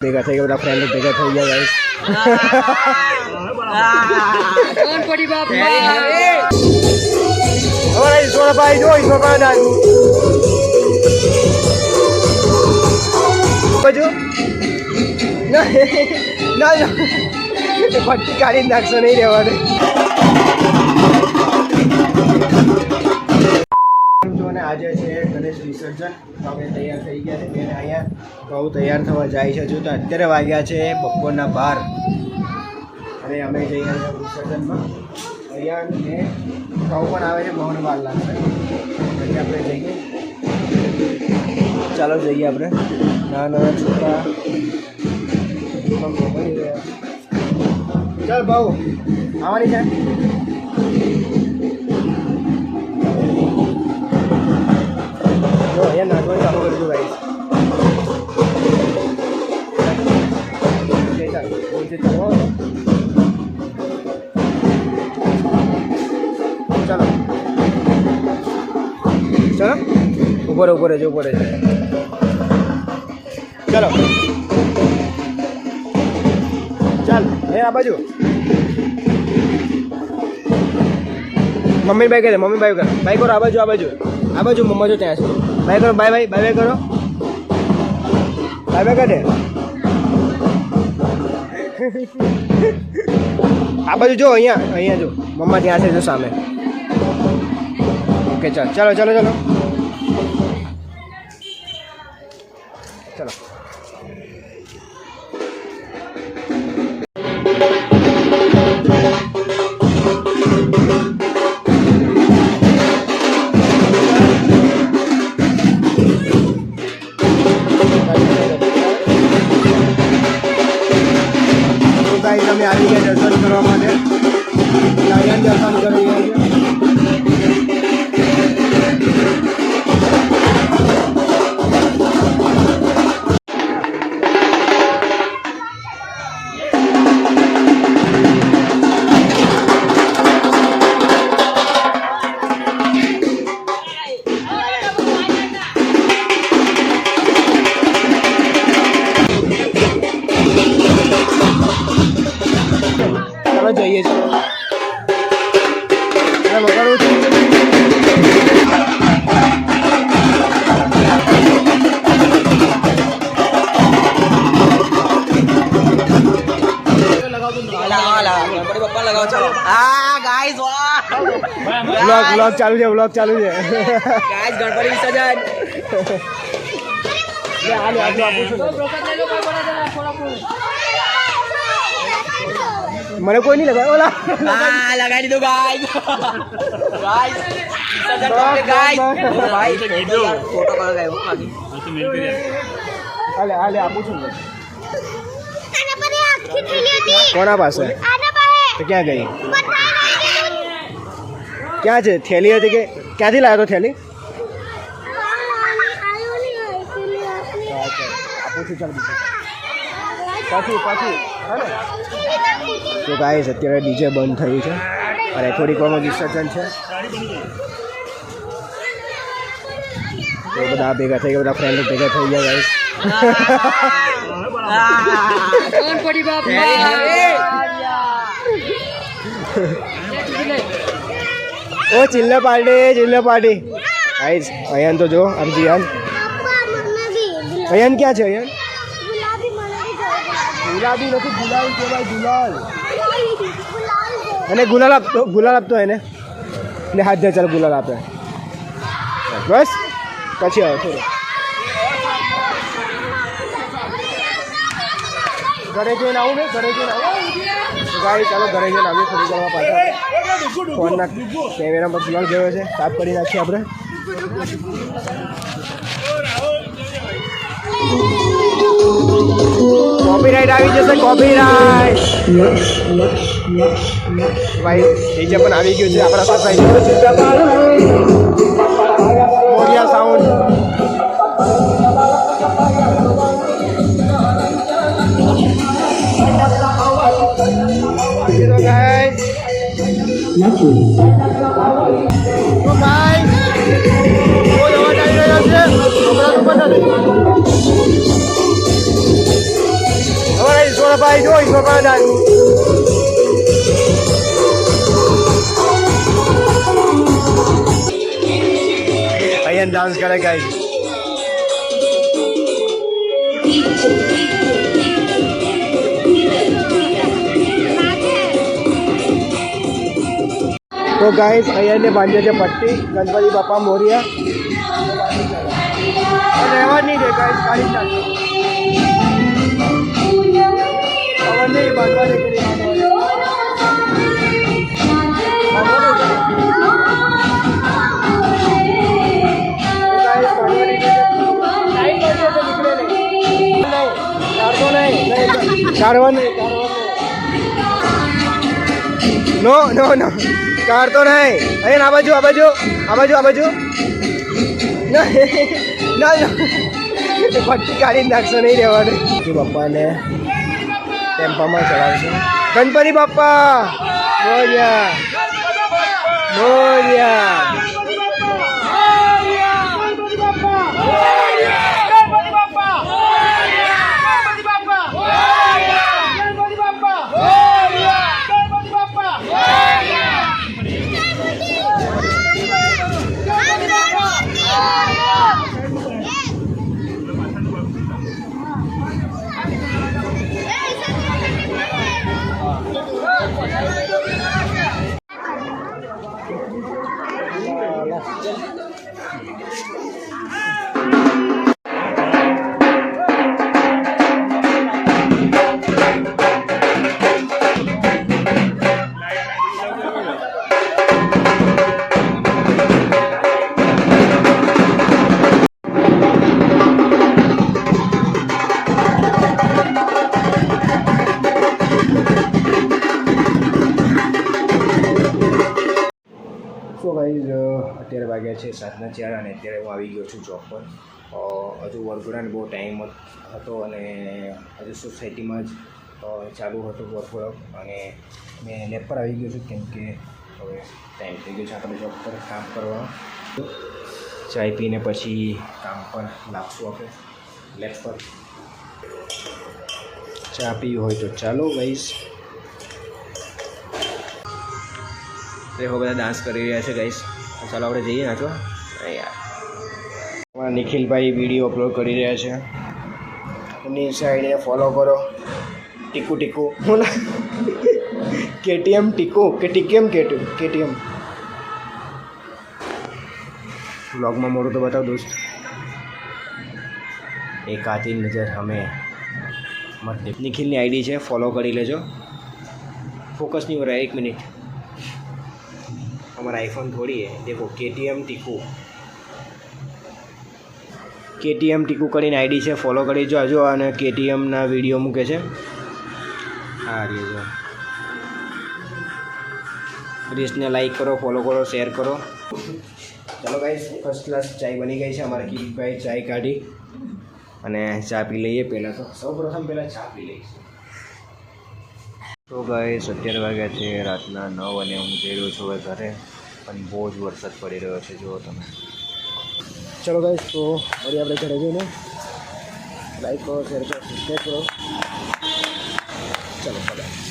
ભેગા થઈ ગયા બધા ફ્રેન્ડ ભેગા થઈ ગયા ગાઈસ કોણ પડી બાપ હવે ઈશ્વરભાઈ જો ઈશ્વરભાઈ બાજુ ના ના ભટ્ટી કાઢી નાખશો નહીં રહેવા દે આજે છે ગણેશ વિસર્જન અમે તૈયાર થઈ ગયા છે અને અહીંયા બહુ તૈયાર થવા જાય છે જો તો અત્યારે વાગ્યા છે બપોરના 12 અને અમે જઈ રહ્યા છીએ વિસર્જનમાં અહીંયા ને કહું પણ આવે છે બહુ વાર લાગશે એટલે આપણે જઈએ ચાલો જઈએ આપણે નાના છોકરા ચાલ ભાઉ આવવાની છે અહીંયા નાચવાનું ચાલુ કરજો ગાઈસ ચાલો ચાલો ઉપર ઉપર જ ઉપર જ ચાલો ચાલ એ આ બાજુ મમ્મી બાઈ કરે મમ્મી બાઈ કરો બાઈ કરો આ બાજુ મમ્મા જો ત્યાં છે બાય કરો બાય બાય કરો બાય કરે આ બાજુ જો અહીંયા જો મમ્મા ત્યાં છે જો સામે ઓકે ચાલો ચાલો ચાલો ચાલો ચાલો અમે આવી ગયા દર્શન કરવા માટે અહીંયા દર્શન કરી રહ્યા છે જઈએ છીએ વ્લોગ ચાલુ છે વ્લોગ ચાલુ છે ગાઈસ ગણપતિ વિસર્જન મને કોઈ નહીં લગાવ્યો ઓલા લગાવી દીધું ગાઈસ ગાઈસ ભાઈ ફોટો કરો ગાઈસ હાલે આપું છું કોના પાસે તો ક્યાં ગઈ ક્યાં છે થેલી હતી કે ક્યાંથી લાવ્યો તો થેલી આપું છું ચાલ પાછું તો ગાઈસ અત્યારે ડીજે બંધ થયું છે અને થોડીક વારમાં વિસર્જન છે તો બધા ભેગા થઈ ગયા બધા ફ્રેન્ડ ભેગા થઈ ગયા ગાઈસ કોણ પડી બાપ ઓ ચિલ્લે પાર્ટી ગાઈસ અયન તો જો અરજીયાન અયન ક્યાં છે અયન ગુલાબી નથી ગુલાલ કહેવાય ગુલાલ અને ગુલાલ આપતો એને એટલે હાથ દે ચાલ ગુલાલ આપે બસ પછી આવે થોડું ઘરે જઈને આવું ને ગાઈ ચાલો ઘરે જઈને આવીએ થોડી વારમાં પાછા ફોનના કેમેરામાં ગુલાલ ગયો છે સાફ કરી નાખીએ આપણે કોપીરાઇટ આવી જશે કોપીરાઇટ ભાઈ ડીજે પણ આવી ગયું છે આપણા સોસાયટી મોરિયા સાઉન્ડ ભાઈ જો ઈશ્વરભાઈ ડાન્સ અહીંયા ડાન્સ કરે ગાઈસ તો ગાઈસ અહીંયા બાંધ્યો છે પટ્ટી ગણપતિ બાપા મોરિયા રહેવા નહીં દે ગાઈસ કાઢી નાખો હવે નહીં બાંધવા દે કરી નો નો નો કાઢતો નહીં અરે આ બાજુ આ બાજુ આ બાજુ આ બાજુ ના ના પટ્ટી કાઢી નાખશો નહીં રહેવાનું બાપાને ટેમ્પામાં ચડાવશું ગણપતિ બાપા મોર્યા મોર્યા સો ગાઈઝ અત્યારે વાગ્યા છે 7:04 અને અત્યારે હું આવી ગયો છું જોબ પર હજુ વર્કઆઉટ બહુ ટાઈમ હતો અને હજુ સોસાયટીમાં જ ચાલુ હતો વર્કઆઉટ અને મેં લેબ પર આવી ગયો છું કેમ કે હવે ટાઈમ થઈ ગયો છે આપણે જોબ પર કામ કરવા ચાય પીને પછી કામ પર લાગશું આપણે લેબ પર ચા પીવી હોય તો ચાલો ગાઈઝ હવે બધા ડાન્સ કરી રહ્યા છે ગાઈસ ચાલો આપણે જઈએ નાચવા યાર નિખિલભાઈ વિડીયો અપલોડ કરી રહ્યા છે એમની સાઈડને ફોલો કરો ટીકુ ટીકુ કેટીએમ ટીકુ કે ટીકેમ કેટીએમ વ્લોગમાં મોડું તો બતાવ દોસ્ત એક આતી નજર હમે મત નિખિલની આઈડી છે ફોલો કરી લેજો फोकस नहीं हो रहा है 1 मिनट हमारा आईफोन थोड़ी है देखो KTM ટીકુ કરીને આઈડી છે ફોલો કરી જો અને KTMના વિડીયો મૂકે છે હા રે જો રીલ્સને લાઈક કરો ફોલો કરો શેર કરો ચાલો ગાઈસ ફર્સ્ટ ક્લાસ ચાય બની ગઈ છે અમારા કિરીટભાઈ ચાય કાઢી અને ચા પી લઈએ પહેલાં તો સૌપ્રથમ પહેલાં ચા પી લઈશ તો ગાઈસ 11 વાગ્યા છે રાતના 9 અને હું જઈ રહ્યો છું હવે ઘરે પણ બહુ જ વરસાદ પડી રહ્યો છે જુઓ તમે ચલો ગાઈસ તો ફરી આપણે ઘરે જઈને લાઈક કરો શેર કરો સબસ્ક્રાઈબ કરો ચલો બાય